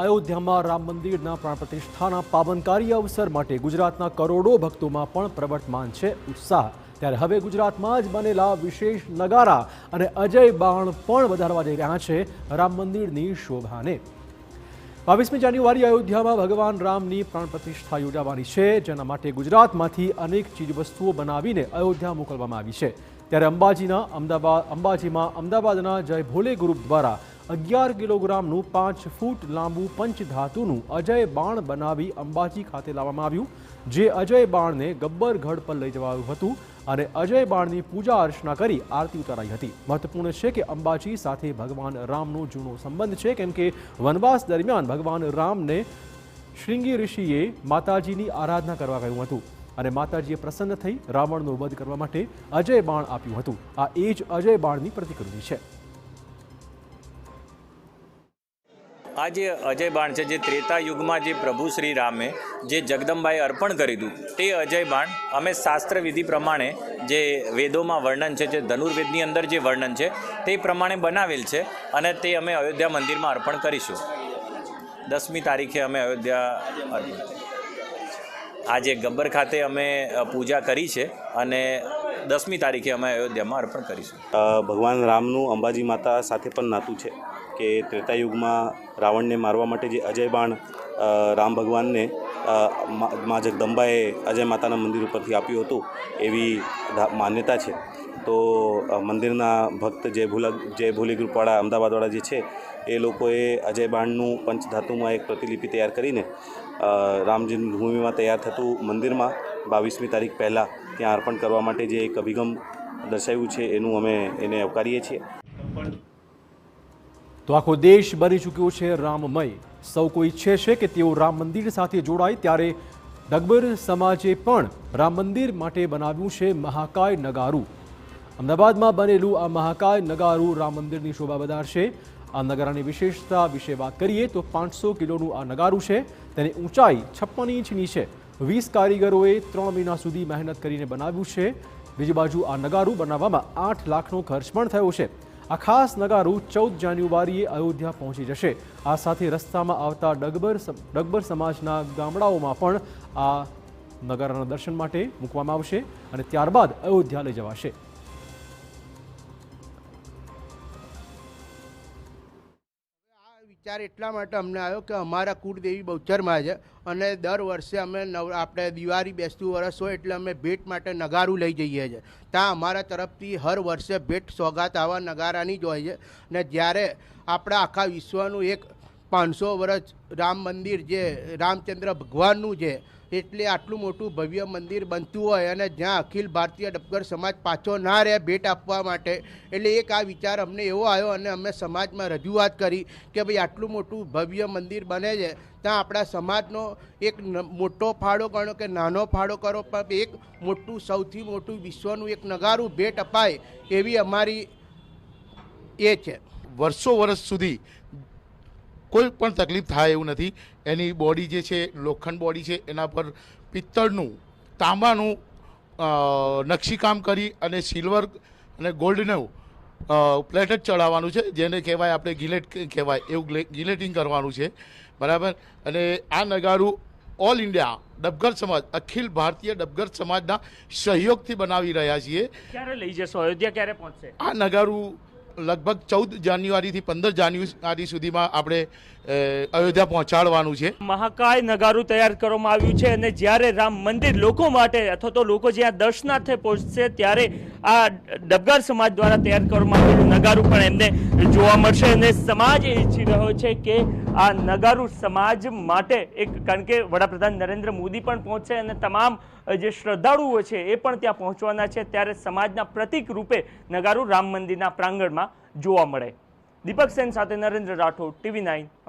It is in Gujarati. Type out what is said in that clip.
અયોધ્યામાં રામ મંદિરના પ્રાણ પ્રતિષ્ઠાના પાવનકારી અવસર માટે ગુજરાતના કરોડો ભક્તોમાં પણ પ્રવર્તમાન છે ઉત્સાહ। ત્યારે હવે ગુજરાતમાં જ બનેલા વિશેષ નગારા અને અજય બાણ પણ વધારવા જઈ રહ્યા છે રામ મંદિરની શોભાને। 22મી જાન્યુઆરી અયોધ્યામાં ભગવાન રામની પ્રાણ પ્રતિષ્ઠા યોજાવાની છે, જેના માટે ગુજરાતમાંથી અનેક ચીજવસ્તુઓ બનાવીને અયોધ્યા મોકલવામાં આવી છે। ત્યારે અંબાજીમાં અમદાવાદના જય ભોલે ગ્રુપ દ્વારા 11 કિલોગ્રામનું 5 ફૂટ લાંબુ પંચધાતુનું અજય બાણ બનાવી અંબાજી ખાતે લાવવામાં આવ્યું, જે અજય બાણને ગબ્બરગઢ પર લઈ જવાયું હતું અને અજય બાણની પૂજા અર્ચના કરી આરતી ઉતારાઈ હતી। મહત્વપૂર્ણ છે કે અંબાજી સાથે ભગવાન રામનો જૂનો સંબંધ છે, કેમ કે વનવાસ દરમિયાન ભગવાન રામને શ્રીંગી ઋષિએ માતાજીની આરાધના કરવા કહ્યું હતું અને માતાજીએ પ્રસન્ન થઈ રાવણનો વધ કરવા માટે અજય બાણ આપ્યું હતું। આ એ જ અજય બાણની પ્રતિકૃતિ છે। આ જે અજય બાણ છે, જે ત્રેતા યુગમાં જે પ્રભુ શ્રી રામે જે જગદંબાએ અર્પણ કર્યું હતું, તે અજય બાણ અમે શાસ્ત્ર વિધિ પ્રમાણે જે વેદોમાં વર્ણન છે, જે ધનુર્વેદની અંદર જે વર્ણન છે તે પ્રમાણે બનાવેલ છે અને તે અમે અયોધ્યા મંદિરમાં અર્પણ કરીશું। 10મી તારીખે અમે અયોધ્યા આજે ગબ્બર ખાતે અમે પૂજા કરી છે અને 10મી તારીખે અમે અયોધ્યામાં અર્પણ કરીશું। ભગવાન રામનું અંબાજી માતા સાથે પણ નાતું છે કે ત્રેતાયુગમાં રાવણને મારવા માટે જે અજય બાણ રામ ભગવાનને મા જગદંબાએ અજય માતાના મંદિર ઉપરથી આપ્યું હતું એવી માન્યતા છે। તો મંદિરના ભક્ત જય ભોલે ગ્રુપવાળા અમદાવાદવાળા જે છે એ લોકોએ અજય બાણનું પંચધાતુમાં એક પ્રતિલિપિ તૈયાર કરીને રામ જન્મભૂમિમાં તૈયાર થતું મંદિરમાં 22મી તારીખ પહેલાં ત્યાં અર્પણ કરવા માટે જે એક અભિગમ દર્શાવ્યું છે એનું અમે એને આવકારીએ છીએ। તો આખો દેશ બની ચૂક્યો છે રામમય। સૌ કોઈ ઈચ્છે છે કે તેઓ રામ મંદિર સાથે જોડાય, ત્યારે ડગબર સમાજે પણ રામ મંદિર માટે બનાવ્યું છે મહાકાય નગારું। અમદાવાદમાં બનેલું આ મહાકાય નગારું રામ મંદિરની શોભા વધારશે। આ નગારાની વિશેષતા વિશે વાત કરીએ તો 500 કિલોનું આ નગારું છે, તેની ઊંચાઈ 56 ઇંચની છે। 20 કારીગરોએ 3 મહિના સુધી મહેનત કરીને બનાવ્યું છે। બીજી બાજુ આ નગારું બનાવવામાં 8 લાખનો ખર્ચ પણ થયો છે। આ ખાસ નગારું 14 જાન્યુઆરીએ અયોધ્યા પહોંચી જશે। આ સાથે રસ્તામાં આવતા ડગબર સમાજના ગામડાઓમાં પણ આ નગારાના દર્શન માટે મૂકવામાં આવશે અને ત્યારબાદ અયોધ્યા લઈ જવાશે। વિચાર એટલા માટે અમને આવ્યો કે અમારા કુળદેવી બહુચરમાં છે અને દર વર્ષે અમે આપણે દિવાળી બેસતું વરસ હોય એટલે અમે ભેટ માટે નગારું લઈ જઈએ છીએ। ત્યાં અમારા તરફથી હર વર્ષે ભેટ સોગાત આવા નગારાની જ હોય છે ને જ્યારે આપણા આખા વિશ્વનું એક 500 વર્ષ રામ મંદિર જે રામચંદ્ર ભગવાનનું છે, એટલે આટલું મોટું ભવ્ય મંદિર બનતું હોય અને જ્યાં અખિલ ભારતીય ડબગર સમાજ પાછો ના રહે ભેટ આપવા માટે, એટલે એક આ વિચાર અમને એવો આવ્યો અને અમે સમાજમાં રજૂઆત કરી કે ભાઈ આટલું મોટું ભવ્ય મંદિર બને છે, ત્યાં આપણા સમાજનો એક મોટો ફાળો ગણો કે નાનો ફાળો કરો, પણ એક મોટું સૌથી મોટું વિશ્વનું એક નગારું ભેટ અપાય એવી અમારી એ છે। વર્ષો વર્ષ સુધી કોઈ પણ તકલીફ થાય એવું નથી। એની બોડી જે છે લોખંડ બોડી છે, એના પર પિત્તળનું તાંબાનું નકશીકામ કરી અને સિલ્વર અને ગોલ્ડનું પ્લેટ જ ચડાવવાનું છે, જેને કહેવાય આપણે ગિલેટ કહેવાય એવું ગિલેટિંગ કરવાનું છે, બરાબર। અને આ નગારું ઓલ ઇન્ડિયા ડબગર સમાજ અખિલ ભારતીય ડબગર સમાજના સહયોગથી બનાવી રહ્યા છીએ। ક્યારે લઈ જશો અયોધ્યા, ક્યારે પહોંચશે આ નગારું? લગભગ 14 જાન્યુઆરીથી 15 જાન્યુઆરી સુધીમાં આપણે અયોધ્યા પહોંચાડવાનું છે। મહાકાય નગારું તૈયાર કરવામાં આવ્યું છે અને જ્યારે રામ મંદિર લોકો માટે અથવા તો લોકો જ્યાં દર્શનાર્થે પહોંચશે ત્યારે આ ડબગર સમાજ દ્વારા તૈયાર કરવામાં આવેલું નગારું પણ એમને જોવા મળશે અને સમાજ એ ઈચ્છી રહ્યો છે કે આ નગારું સમાજ માટે એક, કારણ કે વડાપ્રધાન નરેન્દ્ર મોદી પણ પહોંચશે અને તમામ જે શ્રદ્ધાળુઓ છે એ પણ ત્યાં પહોંચવાના છે, ત્યારે સમાજના પ્રતીક રૂપે નગારું રામ મંદિરના પ્રાંગણમાં જોવા મળે। દીપક સેન સાથે નરેન્દ્ર રાઠોડ, TV9।